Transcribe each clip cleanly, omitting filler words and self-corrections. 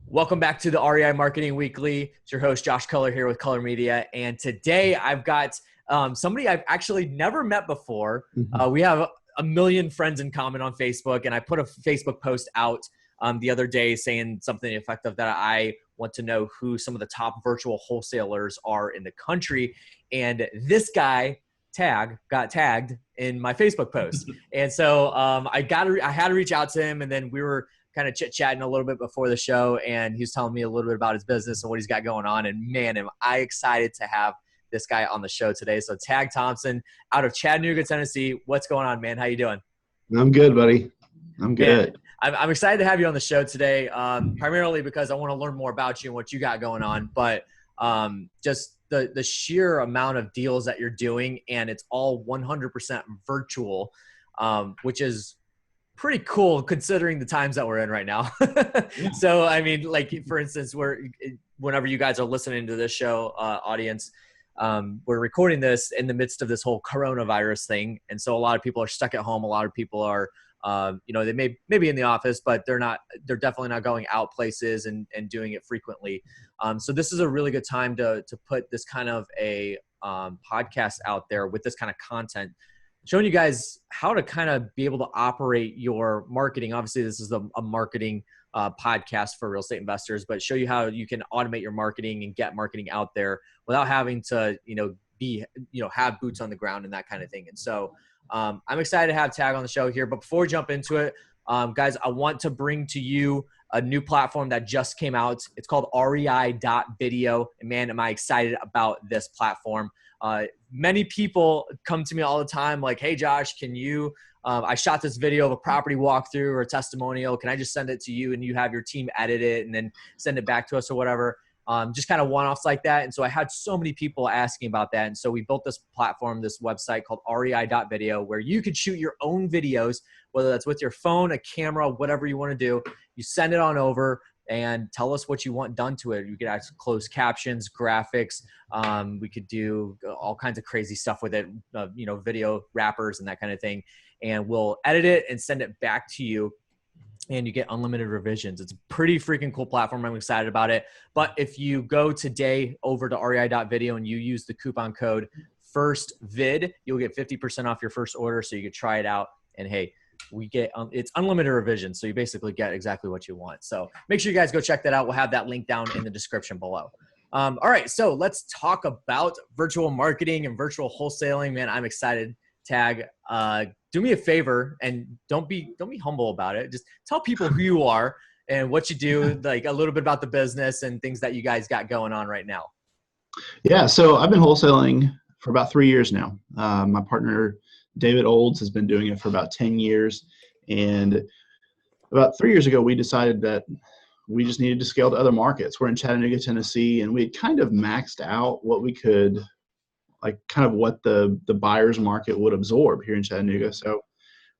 Welcome back to the REI Marketing Weekly. It's your host, Josh Culler, here with Culler Media. And today I've got somebody I've actually never met before. We have a million friends in common on Facebook, and I put a Facebook post out the other day saying something effective that I want to know who some of the top virtual wholesalers are in the country. And this guy, got tagged in my Facebook post. And so I had to reach out to him, and then we were kind of chit-chatting a little bit before the show, and he was telling me a little bit about his business and what he's got going on. And man, am I excited to have this guy on the show today. So Thompson out of Chattanooga, Tennessee. What's going on, man? How you doing? I'm good, buddy. I'm good. Man, I'm excited to have you on the show today, primarily because I want to learn more about you and what you got going on, but just the sheer amount of deals that you're doing, and it's all 100% virtual, which is pretty cool considering the times that we're in right now. Yeah. So, I mean, like, for instance, whenever you guys are listening to this show, audience, we're recording this in the midst of this whole coronavirus thing. And so a lot of people are stuck at home. A lot of people are, they may be in the office, but they're definitely not going out places and doing it frequently. So this is a really good time to put this kind of a podcast out there with this kind of content, showing you guys how to kind of be able to operate your marketing. Obviously, this is a marketing podcast for real estate investors, but show you how you can automate your marketing and get marketing out there without having to, have boots on the ground and that kind of thing. And so I'm excited to have Tag on the show here. But before we jump into it, guys, I want to bring to you a new platform that just came out. It's called rei.video. And man, am I excited about this platform. Many people come to me all the time like, hey, Josh, can you, I shot this video of a property walkthrough or a testimonial. Can I just send it to you and you have your team edit it and then send it back to us or whatever? Just kind of one-offs like that. And so I had so many people asking about that. And so we built this platform, this website called rei.video, where you could shoot your own videos, whether that's with your phone, a camera, whatever you want to do. You send it on over and tell us what you want done to it. You could add closed captions, graphics. We could do all kinds of crazy stuff with it, video wrappers and that kind of thing. And we'll edit it and send it back to you. And you get unlimited revisions. It's a pretty freaking cool platform. I'm excited about it. But if you go today over to rei.video and you use the coupon code FIRSTVID, you'll get 50% off your first order. So you can try it out. And hey, we get it's unlimited revisions. So you basically get exactly what you want. So make sure you guys go check that out. We'll have that link down in the description below. All right. So let's talk about virtual marketing and virtual wholesaling. Man, I'm excited. Tag, do me a favor and don't be humble about it. Just tell people who you are and what you do, like a little bit about the business and things that you guys got going on right now. Yeah. So I've been wholesaling for about 3 years now. My partner, David Olds, has been doing it for about 10 years. And about 3 years ago, we decided that we just needed to scale to other markets. We're in Chattanooga, Tennessee, and we had kind of maxed out what we could, like kind of what the buyer's market would absorb here in Chattanooga. So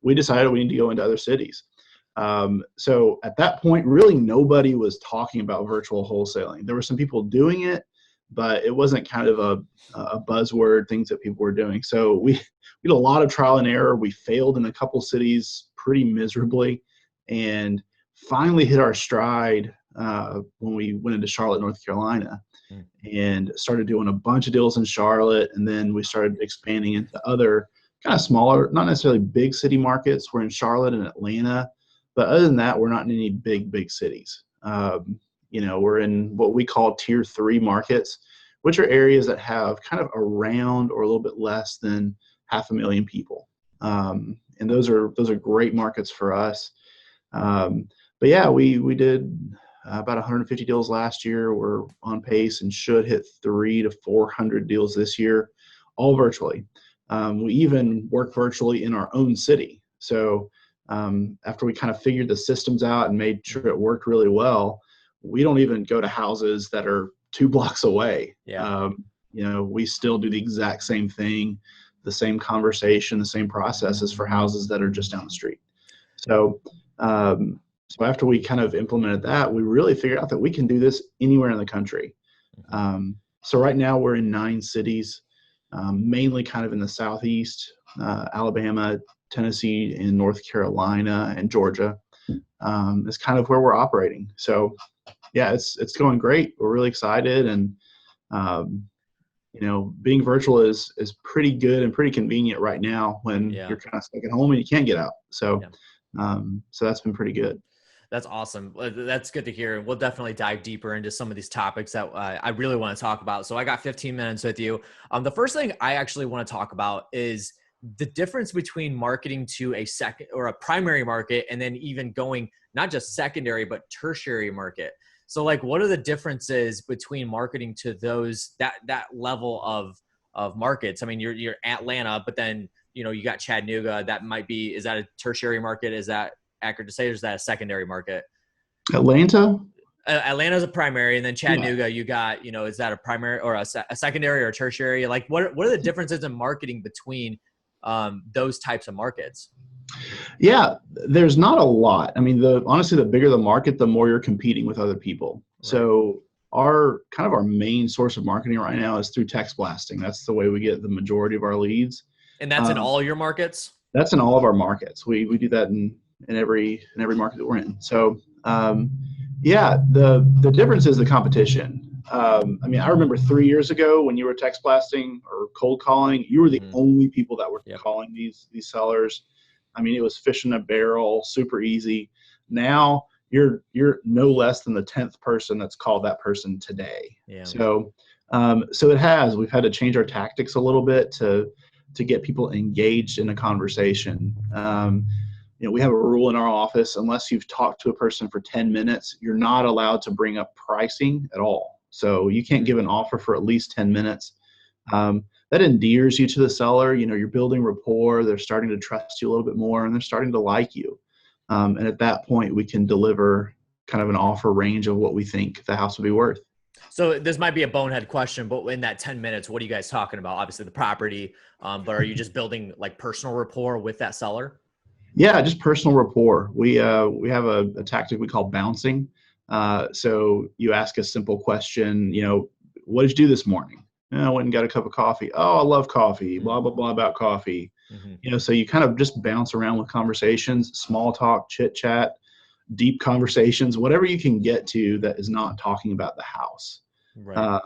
we decided we need to go into other cities. So at that point, really nobody was talking about virtual wholesaling. There were some people doing it, but it wasn't kind of a buzzword, things that people were doing. So we did a lot of trial and error. We failed in a couple cities pretty miserably and finally hit our stride when we went into Charlotte, North Carolina, and started doing a bunch of deals in Charlotte. And then we started expanding into other kind of smaller, not necessarily big city markets. We're in Charlotte and Atlanta, but other than that, we're not in any big cities. We're in what we call tier 3 markets, which are areas that have kind of around or a little bit less than 500,000 people. And those are great markets for us. But yeah, we did about 150 deals last year. We're on pace and should hit 300 to 400 deals this year, all virtually. We even work virtually in our own city. So after we kind of figured the systems out and made sure it worked really well, we don't even go to houses that are 2 blocks away. Yeah. We still do the exact same thing, the same conversation, the same processes for houses that are just down the street. So after we kind of implemented that, we really figured out that we can do this anywhere in the country. So right now we're in 9 cities, mainly kind of in the Southeast, Alabama, Tennessee, and North Carolina, and Georgia is kind of where we're operating. So yeah, it's going great. We're really excited, and being virtual is pretty good and pretty convenient right now when Yeah. you're kind of stuck at home and you can't get out. So, Yeah. so that's been pretty good. That's awesome. That's good to hear. We'll definitely dive deeper into some of these topics that I really want to talk about. So I got 15 minutes with you. The first thing I actually want to talk about is the difference between marketing to a second or a primary market, and then even going not just secondary, but tertiary market. So like, what are the differences between marketing to those, that level of markets? I mean, you're Atlanta, but then, you got Chattanooga. That might be, is that a tertiary market? Is that accurate to say, or is that a secondary market? Atlanta? Atlanta's a primary, and then Yeah. Chattanooga, you got, is that a primary or a secondary or a tertiary? Like, what are the differences in marketing between those types of markets? Yeah, there's not a lot. I mean, honestly, the bigger the market, the more you're competing with other people. Right. So our main source of marketing right now is through text blasting. That's the way we get the majority of our leads. And that's in all your markets? That's in all of our markets. We do that in every market that we're in. So yeah, the difference is the competition. I mean, I remember 3 years ago when you were text blasting or cold calling, you were the only people that were calling these sellers. I mean, it was fish in a barrel, super easy. Now you're no less than the 10th person that's called that person today. Yeah. So we've had to change our tactics a little bit to get people engaged in a conversation. We have a rule in our office: unless you've talked to a person for 10 minutes, you're not allowed to bring up pricing at all. So you can't give an offer for at least 10 minutes. That endears you to the seller. You're building rapport. They're starting to trust you a little bit more, and they're starting to like you. And at that point, we can deliver kind of an offer range of what we think the house will be worth. So this might be a bonehead question, but in that 10 minutes, what are you guys talking about? Obviously the property, but are you just building like personal rapport with that seller? Yeah, just personal rapport. We have a tactic we call bouncing. So you ask a simple question, what did you do this morning? I went and got a cup of coffee. Oh, I love coffee, blah, blah, blah about coffee. So you kind of just bounce around with conversations, small talk, chit chat, deep conversations, whatever you can get to that is not talking about the house. Right.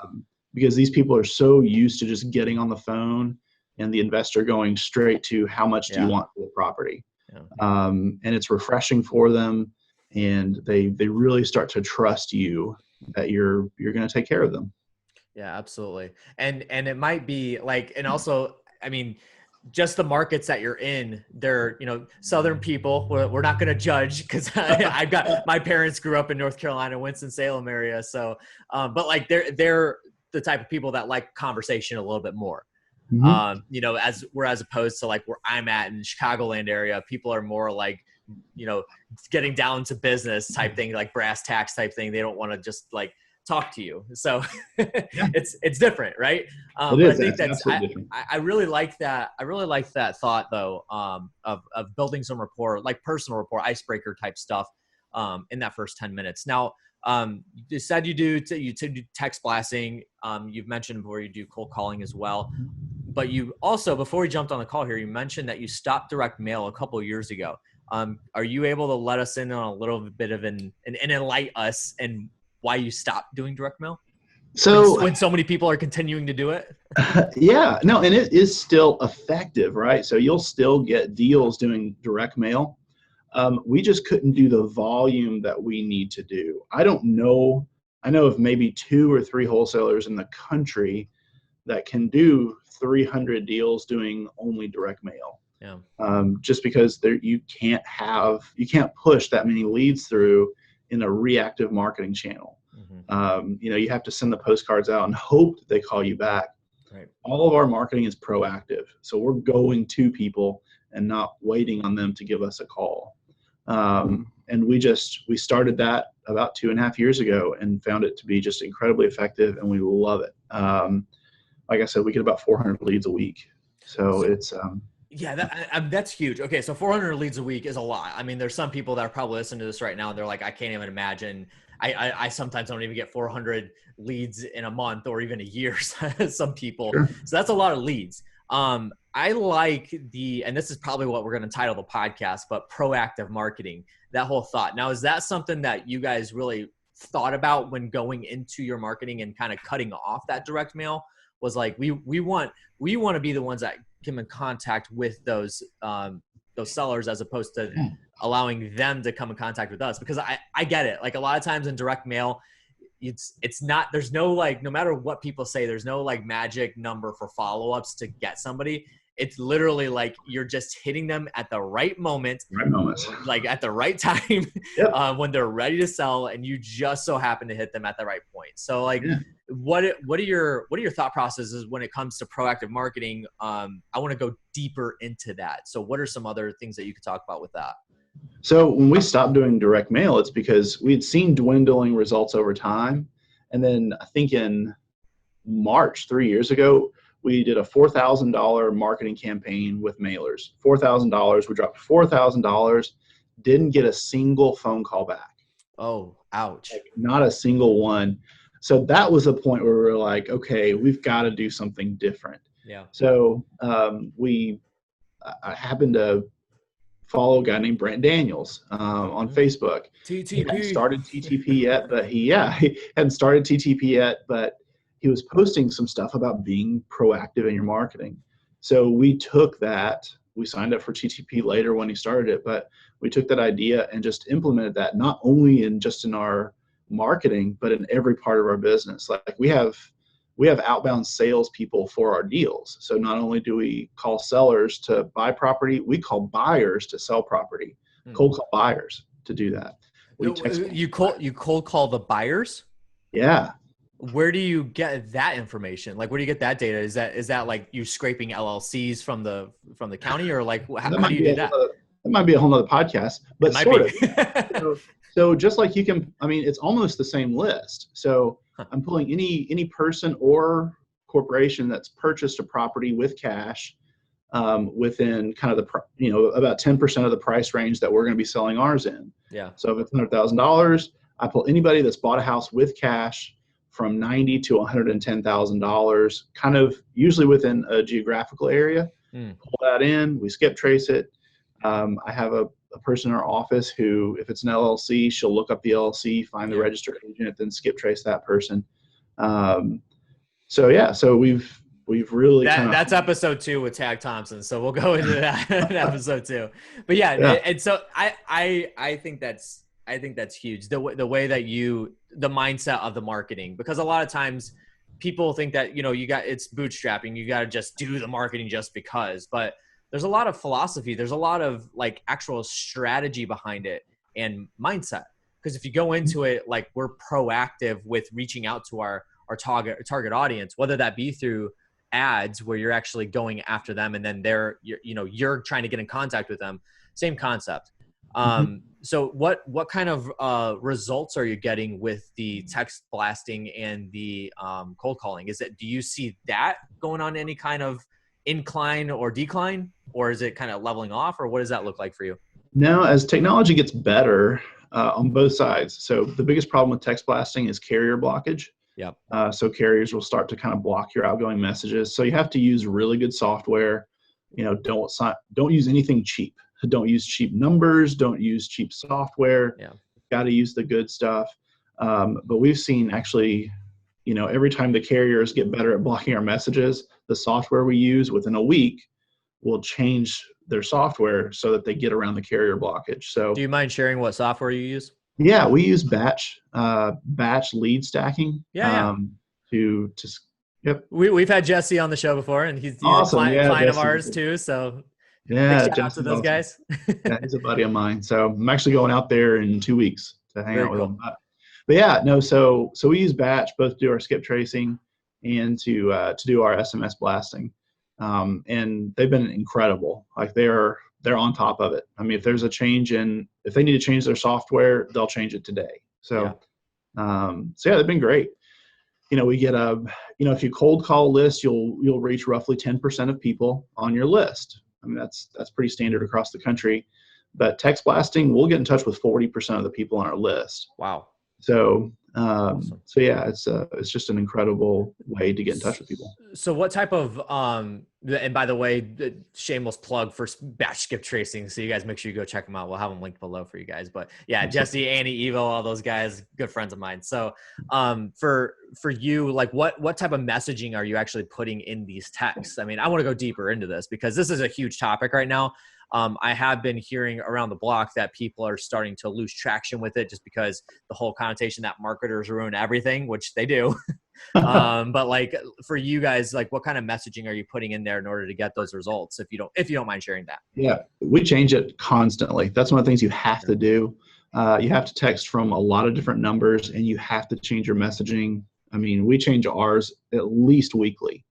Because these people are so used to just getting on the phone and the investor going straight to how much do you want for the property. And it's refreshing for them, and they really start to trust you that you're going to take care of them. Yeah, absolutely. And it might be like, and also, I mean, just the markets that you're in, they're, Southern people, we're not going to judge because I've got, my parents grew up in North Carolina, Winston-Salem area. So, but like they're the type of people that like conversation a little bit more. As opposed to like where I'm at in the Chicagoland area, people are more like, getting down to business type thing, like brass tacks type thing. They don't want to just like talk to you. So it's different. Right. But I think I really like that. I really like that thought though, of building some rapport, like personal rapport, icebreaker type stuff, in that first 10 minutes. Now, you said you do text blasting. You've mentioned before you do cold calling as well. But you also, before we jumped on the call here, you mentioned that you stopped direct mail a couple of years ago. Are you able to let us in on a little bit of and enlighten us and why you stopped doing direct mail? So when so many people are continuing to do it? Yeah, no, and it is still effective, right? So you'll still get deals doing direct mail. We just couldn't do the volume that we need to do. I know of maybe 2 or 3 wholesalers in the country that can do 300 deals doing only direct mail. Yeah. Just because you can't push that many leads through in a reactive marketing channel. You have to send the postcards out and hope that they call you back. Right. All of our marketing is proactive. So we're going to people and not waiting on them to give us a call. And we started that about 2.5 years ago and found it to be just incredibly effective, and we love it. Like I said, we get about 400 leads a week. So it's that's huge. Okay, so 400 leads a week is a lot. I mean, there's some people that are probably listening to this right now and they're like, I can't even imagine. I sometimes don't even get 400 leads in a month or even a year. Some people. Sure. So that's a lot of leads. I like and this is probably what we're going to title the podcast, but proactive marketing, that whole thought. Now, is that something that you guys really thought about when going into your marketing and kind of cutting off that direct mail was like, we want to be the ones that come in contact with those sellers, as opposed to allowing them to come in contact with us. Because I get it. Like, a lot of times in direct mail, it's not, there's no, like, no matter what people say, there's no like magic number for follow-ups to get somebody. It's literally like you're just hitting them at the right moment, like at the right time, when they're ready to sell, and you just so happen to hit them at the right point. So like, what are your thought processes when it comes to proactive marketing? I want to go deeper into that. So what are some other things that you could talk about with that? So when we stopped doing direct mail, it's because we'd seen dwindling results over time. And then I think in March, 3 years ago, we did a $4,000 marketing campaign with mailers. $4,000. We dropped $4,000. Didn't get a single phone call back. Oh, ouch. Like, not a single one. So that was a point where we were like, okay, we've got to do something different. Yeah. So I happened to follow a guy named Brent Daniels on Facebook. TTP. He hadn't started TTP yet, but he hadn't started TTP yet, but he was posting some stuff about being proactive in your marketing. So we took that. We signed up for TTP later when he started it, but we took that idea and just implemented that, not only in our marketing, but in every part of our business. Like, we have outbound salespeople for our deals. So not only do we call sellers to buy property, we call buyers to sell property. Cold call buyers to do that. You cold call the buyers? Yeah. Where do you get that information? Like, where do you get that data? Is that like you scraping LLCs from the county, or like how do you do that? That might be a whole nother podcast, but sort of. So just like you can, I mean, it's almost the same list. So I'm pulling any person or corporation that's purchased a property with cash within kind of about 10% of the price range that we're going to be selling ours in. Yeah. So if it's $100,000, I pull anybody that's bought a house with cash from $90,000 to $110,000, kind of usually within a geographical area. Pull that in, we skip trace it. I have a person in our office who, if it's an LLC, she'll look up the LLC, find the registered agent, then skip trace that person. So we've really that's episode 2 with Tag Thompson. So we'll go into that in episode 2. But and so I think that's huge. The way that the mindset of the marketing, because a lot of times people think that, it's bootstrapping. You got to just do the marketing just because, but there's a lot of philosophy. There's a lot of like actual strategy behind it and mindset. Because if you go into it, like, we're proactive with reaching out to our target audience, whether that be through ads where you're actually going after them, and then you're trying to get in contact with them. Same concept. So what kind of results are you getting with the text blasting and the cold calling? Do you see that going on any kind of incline or decline, or is it kind of leveling off, or what does that look like for you? No, as technology gets better on both sides. So the biggest problem with text blasting is carrier blockage. Yep. So carriers will start to kind of block your outgoing messages. So you have to use really good software. Don't use anything cheap. Don't use cheap numbers. Don't use cheap software. Yeah. Got to use the good stuff. But we've seen actually, every time the carriers get better at blocking our messages, the software we use within a week will change their software so that they get around the carrier blockage. So, do you mind sharing what software you use? Yeah, we use batch lead stacking. Yep. We've had Jesse on the show before, and he's awesome. a client of ours too. So shout out to those guys. Yeah, he's a buddy of mine. So I'm actually going out there in 2 weeks to hang out with him. But yeah, no. So we use batch both to do our skip tracing and to do our SMS blasting, and they've been incredible. Like, they're on top of it. I mean, if there's a change if they need to change their software, they'll change it today. So, they've been great. We get if you cold call a list, you'll reach roughly 10% of people on your list. I mean, that's pretty standard across the country. But text blasting, we'll get in touch with 40% of the people on our list. Wow. So Awesome. So yeah, it's just an incredible way to get in touch with people. So what type of, and by the way, shameless plug for batch skip tracing. So you guys make sure you go check them out. We'll have them linked below for you guys, but yeah, Jesse, Annie, Evo, all those guys, good friends of mine. So, for you, like what type of messaging are you actually putting in these texts? I mean, I want to go deeper into this because this is a huge topic right now. I have been hearing around the block that people are starting to lose traction with it just because the whole connotation that marketers ruin everything, which they do. But like for you guys, like what kind of messaging are you putting in there in order to get those results? If you don't mind sharing that. Yeah, we change it constantly. That's one of the things you have to do. You have to text from a lot of different numbers and you have to change your messaging. I mean, we change ours at least weekly.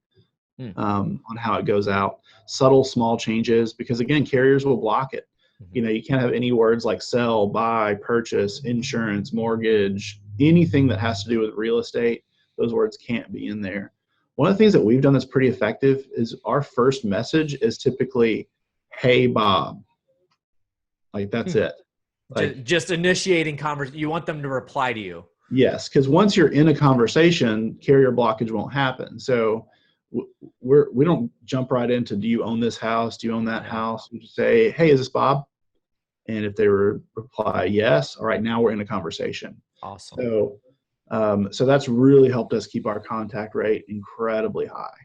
On how it goes out. Subtle, small changes, because again, carriers will block it. You know, you can't have any words like sell, buy, purchase, insurance, mortgage, anything that has to do with real estate. Those words can't be in there. One of the things that we've done that's pretty effective is our first message is typically, "Hey, Bob." Like that's it. Like just initiating conversation. You want them to reply to you. Yes, because once you're in a conversation, carrier blockage won't happen. So we don't jump right into, do you own this house? Do you own that house? We just say, "Hey, is this Bob?" And if they reply yes, all right, now we're in a conversation. Awesome. So that's really helped us keep our contact rate incredibly high.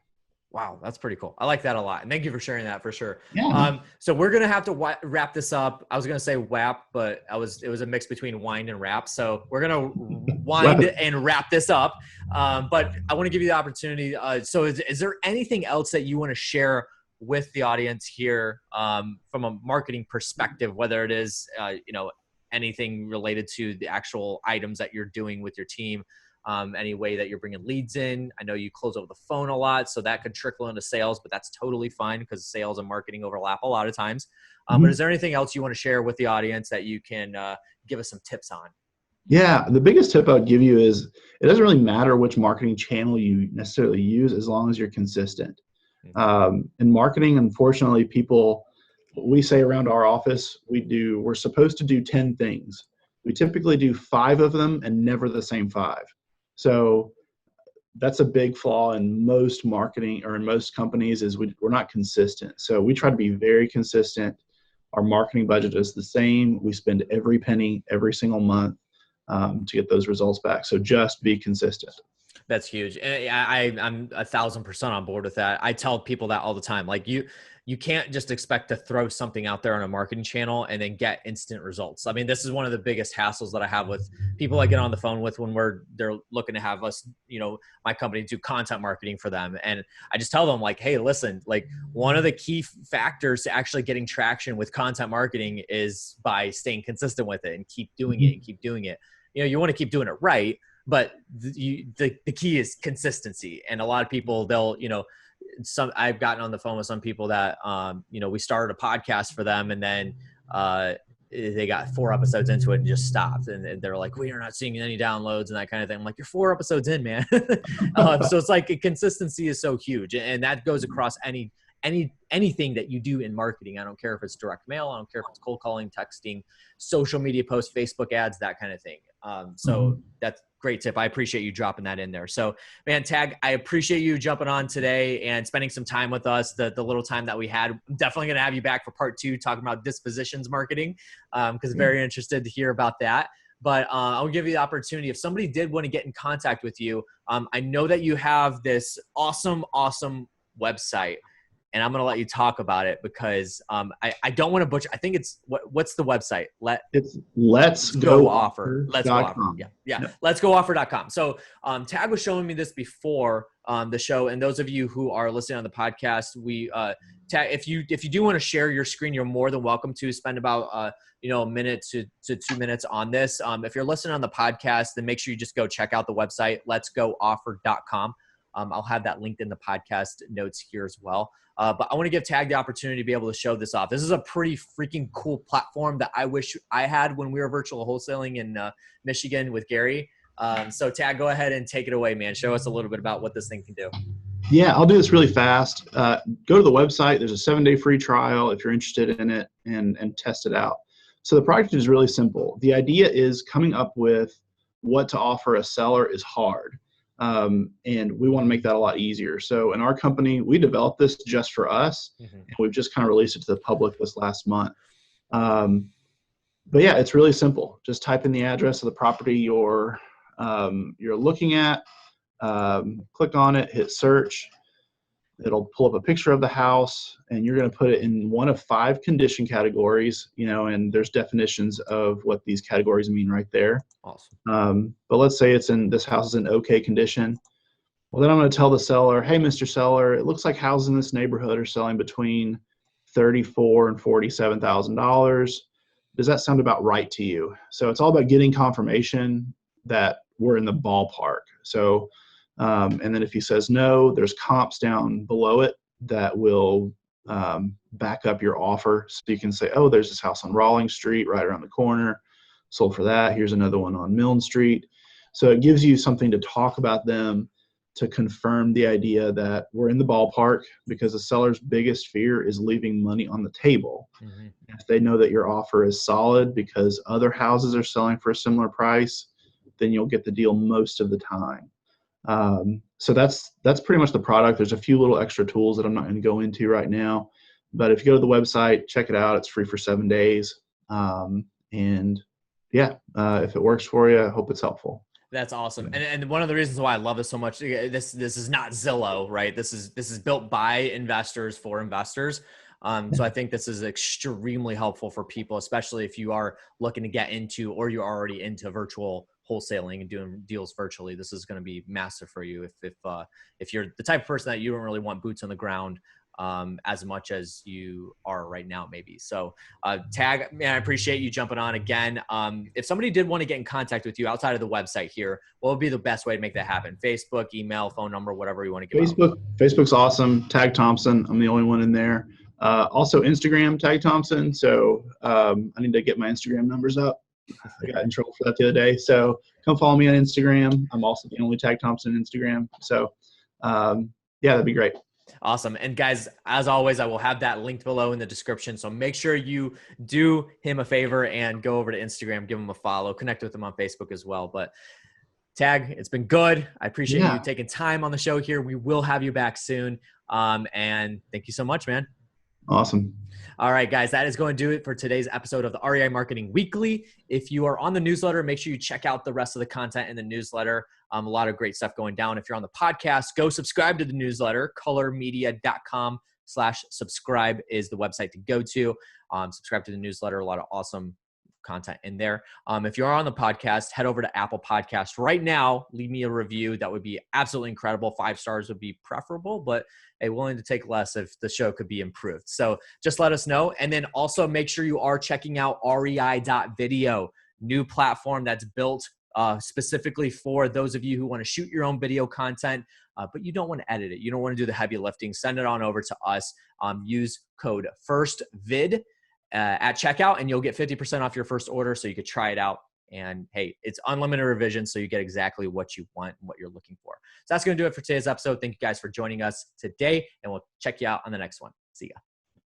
Wow, that's pretty cool. I like that a lot. And thank you for sharing that for sure. Yeah. So we're going to have to wrap this up. I was going to say WAP, but it was a mix between wind and rap. So we're going to wind and wrap this up. But I want to give you the opportunity. So is there anything else that you want to share with the audience here from a marketing perspective, whether it is, anything related to the actual items that you're doing with your team? Any way that you're bringing leads in. I know you close over the phone a lot, so that could trickle into sales, but that's totally fine because sales and marketing overlap a lot of times. But is there anything else you want to share with the audience that you can give us some tips on? Yeah, the biggest tip I would give you is it doesn't really matter which marketing channel you necessarily use as long as you're consistent. In marketing, unfortunately, we say around our office, we're supposed to do 10 things. We typically do 5 of them and never the same 5. So that's a big flaw in most marketing or in most companies is we're not consistent. So we try to be very consistent. Our marketing budget is the same. We spend every penny every single month to get those results back. So just be consistent. That's huge. And I'm 1,000% on board with that. I tell people that all the time. Like you can't just expect to throw something out there on a marketing channel and then get instant results. I mean, this is one of the biggest hassles that I have with people I get on the phone with when they're looking to have us, my company do content marketing for them. And I just tell them like, hey, listen, like one of the key factors to actually getting traction with content marketing is by staying consistent with it and keep doing it and keep doing it. You want to keep doing it right, but the key is consistency. And a lot of people, I've gotten on the phone with some people that, we started a podcast for them and then they got 4 episodes into it and just stopped. And they're like, we are not seeing any downloads and that kind of thing. I'm like, you're 4 episodes in, man. So it's like consistency is so huge. And that goes across anything that you do in marketing. I don't care if it's direct mail. I don't care if it's cold calling, texting, social media posts, Facebook ads, that kind of thing. So that's a great tip. I appreciate you dropping that in there. So man, Tag, I appreciate you jumping on today and spending some time with us, the little time that we had. I'm definitely going to have you back for part 2, talking about dispositions marketing, because very interested to hear about that. But I'll give you the opportunity. If somebody did want to get in contact with you, I know that you have this awesome website. And I'm going to let you talk about it because I don't want to butcher. I think it's what's the website? It's Let's Go Offer. Let's Go Offer. Yeah. Let's Go Offer.com. So Tag was showing me this before the show, and those of you who are listening on the podcast, Tag, if you do want to share your screen, you're more than welcome to spend about a minute to 2 minutes on this. If you're listening on the podcast, then make sure you just go check out the website, letsgooffer.com. I'll have that linked in the podcast notes here as well. But I want to give Tag the opportunity to be able to show this off. This is a pretty freaking cool platform that I wish I had when we were virtual wholesaling in Michigan with Gary. So Tag, go ahead and take it away, man. Show us a little bit about what this thing can do. Yeah, I'll do this really fast. Go to the website. There's a 7-day free trial if you're interested in it and test it out. So the product is really simple. The idea is coming up with what to offer a seller is hard. And we want to make that a lot easier. So in our company, we developed this just for us, and we've just kind of released it to the public this last month. But yeah, it's really simple. Just type in the address of the property you're looking at, click on it, hit search. It'll pull up a picture of the house, and you're going to put it in one of 5 condition categories, and there's definitions of what these categories mean right there. Awesome. But let's say this house is in okay condition. Well, then I'm going to tell the seller, hey, Mr. Seller, it looks like houses in this neighborhood are selling between $34,000 and $47,000. Does that sound about right to you? So it's all about getting confirmation that we're in the ballpark. So, and then if he says no, there's comps down below it that will back up your offer. So you can say, oh, there's this house on Rawlings Street right around the corner, sold for that. Here's another one on Milne Street. So it gives you something to talk about them, to confirm the idea that we're in the ballpark, because the seller's biggest fear is leaving money on the table. If they know that your offer is solid because other houses are selling for a similar price, then you'll get the deal most of the time. So that's pretty much the product. There's a few little extra tools that I'm not going to go into right now, but if you go to the website, check it out. It's free for 7 days. And yeah, if it works for you, I hope it's helpful. That's awesome. And one of the reasons why I love this so much, this is not Zillow, right? This is built by investors for investors. So I think this is extremely helpful for people, especially if you are looking to get into, or you're already into virtual wholesaling and doing deals virtually. This is going to be massive for you if you're the type of person that you don't really want boots on the ground as much as you are right now, maybe. So Tag, man, I appreciate you jumping on again. If somebody did want to get in contact with you outside of the website here, what would be the best way to make that happen? Facebook, email, phone number, whatever you want to give out. Facebook's awesome. Tag Thompson. I'm the only one in there. Also Instagram, Tag Thompson. So I need to get my Instagram numbers up. I got in trouble for that the other day. So come follow me on Instagram. I'm also the only Tag Thompson on Instagram. So yeah, that'd be great. Awesome. And guys, as always, I will have that linked below in the description. So make sure you do him a favor and go over to Instagram, give him a follow, connect with him on Facebook as well. But Tag, it's been good. I appreciate you taking time on the show here. We will have you back soon. And thank you so much, man. Awesome. All right, guys, that is going to do it for today's episode of the REI Marketing Weekly. If you are on the newsletter, make sure you check out the rest of the content in the newsletter. A lot of great stuff going down. If you're on the podcast, go subscribe to the newsletter. colormedia.com/subscribe is the website to go to. Subscribe to the newsletter. A lot of awesome content in there. If you're on the podcast, head over to Apple Podcast right now. Leave me a review. That would be absolutely incredible. 5 stars would be preferable, but hey, willing to take less if the show could be improved. So just let us know. And then also make sure you are checking out rei.video, new platform that's built specifically for those of you who want to shoot your own video content, but you don't want to edit it. You don't want to do the heavy lifting. Send it on over to us. Use code FIRSTVID at checkout, and you'll get 50% off your first order, so you could try it out. And hey, it's unlimited revision, so you get exactly what you want and what you're looking for. So that's going to do it for today's episode. Thank you guys for joining us today, and we'll check you out on the next one. See ya.